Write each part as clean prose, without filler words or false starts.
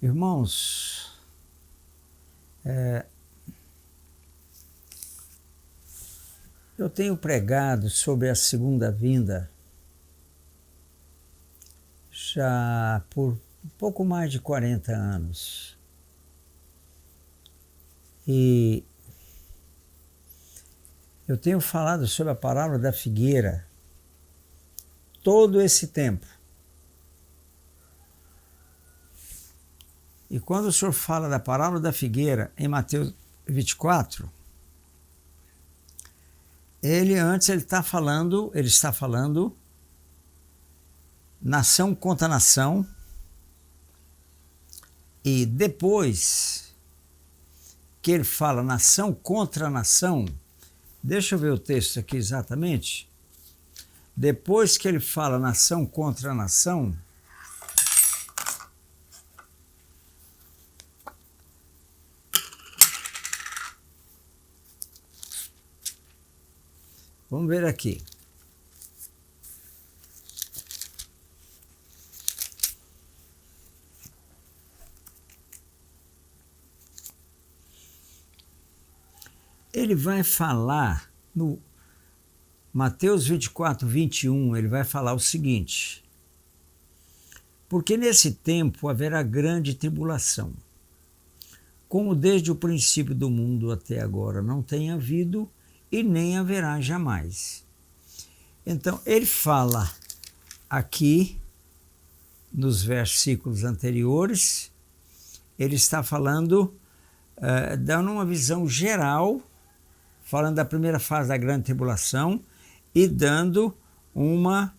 Irmãos, eu tenho pregado sobre a segunda vinda já por pouco mais de 40 anos. E eu tenho falado sobre a parábola da figueira todo esse tempo. E quando o Senhor fala da parábola da figueira em Mateus 24, ele está falando nação contra nação, e depois que ele fala nação contra nação, deixa eu ver o texto aqui exatamente. Depois que ele fala nação contra nação, vamos ver aqui. Ele vai falar no Mateus 24, 21, ele vai falar o seguinte: porque nesse tempo haverá grande tribulação, como desde o princípio do mundo até agora não tem havido e nem haverá jamais. Então, ele fala aqui, nos versículos anteriores, ele está falando, dando uma visão geral, falando da primeira fase da grande tribulação e dando uma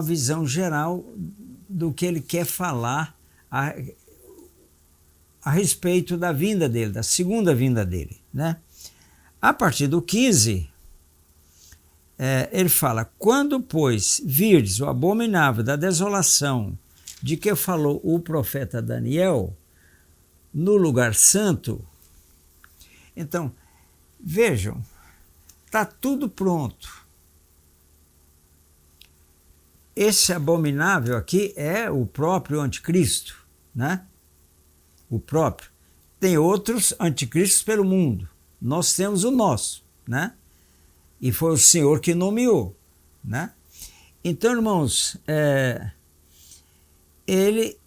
visão geral do que ele quer falar a respeito da vinda dele, da segunda vinda dele, né? A partir do 15, ele fala: quando, pois, virdes o abominável da desolação de que falou o profeta Daniel no lugar santo. Então, vejam, está tudo pronto. Esse abominável aqui é o próprio anticristo, né? O próprio. Tem outros anticristos pelo mundo. Nós temos o nosso, né? E foi o Senhor que nomeou, né? Então, irmãos, ele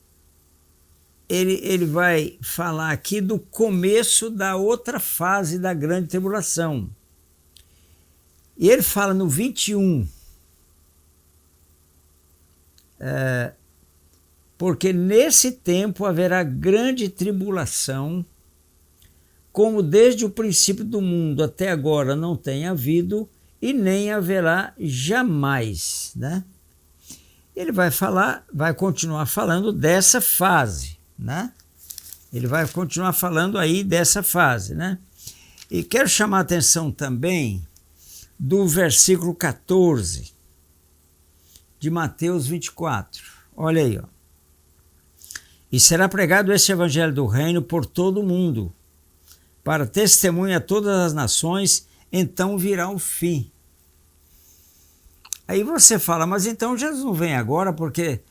vai falar aqui do começo da outra fase da grande tribulação. E ele fala no 21, porque nesse tempo haverá grande tribulação, como desde o princípio do mundo até agora não tem havido e nem haverá jamais, né? Ele vai continuar falando dessa fase, né? Ele vai continuar falando aí dessa fase, né? E quero chamar a atenção também do versículo 14 de Mateus 24. Olha aí, ó. E será pregado este evangelho do reino por todo o mundo, para testemunha a todas as nações, então virá o fim. Aí você fala, mas então Jesus não vem agora porque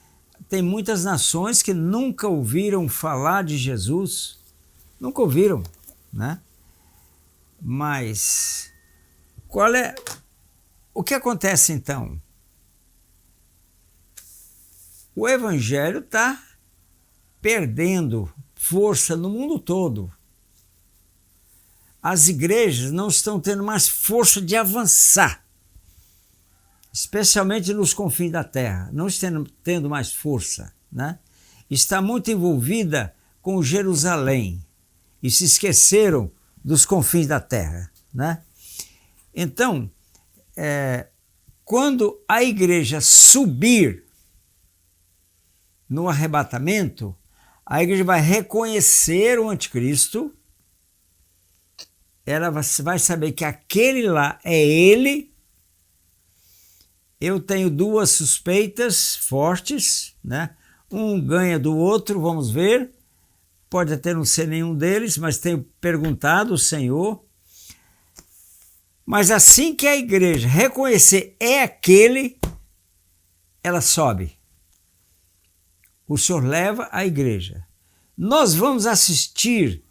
tem muitas nações que nunca ouviram falar de Jesus, nunca ouviram, né? Mas o que acontece então? O evangelho está perdendo força no mundo todo. As igrejas não estão tendo mais força de avançar, especialmente nos confins da terra, não estão tendo mais força, né? Está muito envolvida com Jerusalém e se esqueceram dos confins da terra, né? Então, quando a igreja subir no arrebatamento, a igreja vai reconhecer o anticristo, ela vai saber que aquele lá é ele. Eu tenho duas suspeitas fortes, né? Um ganha do outro, vamos ver. Pode até não ser nenhum deles, mas tenho perguntado ao Senhor. Mas assim que a igreja reconhecer é aquele, ela sobe. O Senhor leva a igreja. Nós vamos assistir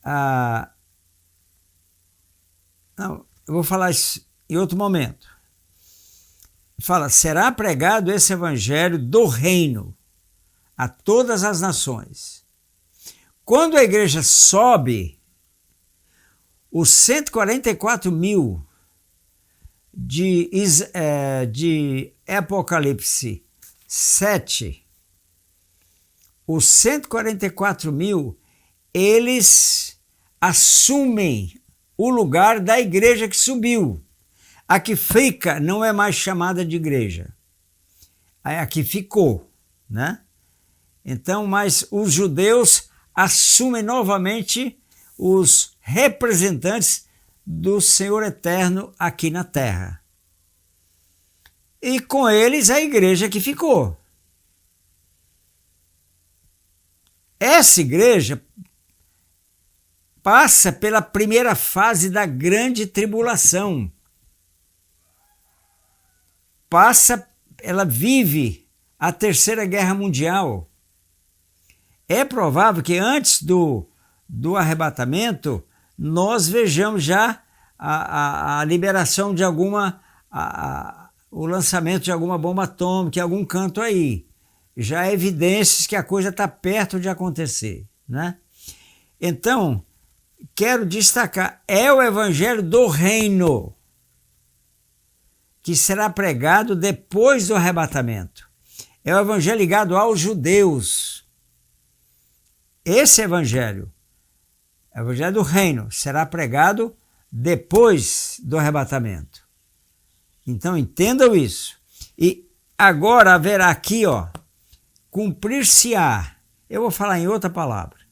a... Não, eu vou falar isso em outro momento. Fala, será pregado esse evangelho do reino a todas as nações. Quando a igreja sobe, os 144 mil de Apocalipse 7, os 144 mil, eles assumem o lugar da igreja que subiu. A que fica não é mais chamada de igreja. A que ficou, né? Então, mas os judeus assumem novamente os representantes do Senhor eterno aqui na terra. E com eles a igreja que ficou. Essa igreja passa pela primeira fase da grande tribulação. Ela vive a Terceira Guerra Mundial. É provável que antes do arrebatamento nós vejamos já a liberação de o lançamento de alguma bomba atômica em algum canto aí. Já é evidências que a coisa está perto de acontecer, né? Então, quero destacar, é o evangelho do reino que será pregado depois do arrebatamento. É o evangelho ligado aos judeus. Esse evangelho, o evangelho do reino, será pregado depois do arrebatamento. Então entendam isso. E agora haverá aqui, cumprir-se-á. Eu vou falar em outra palavra.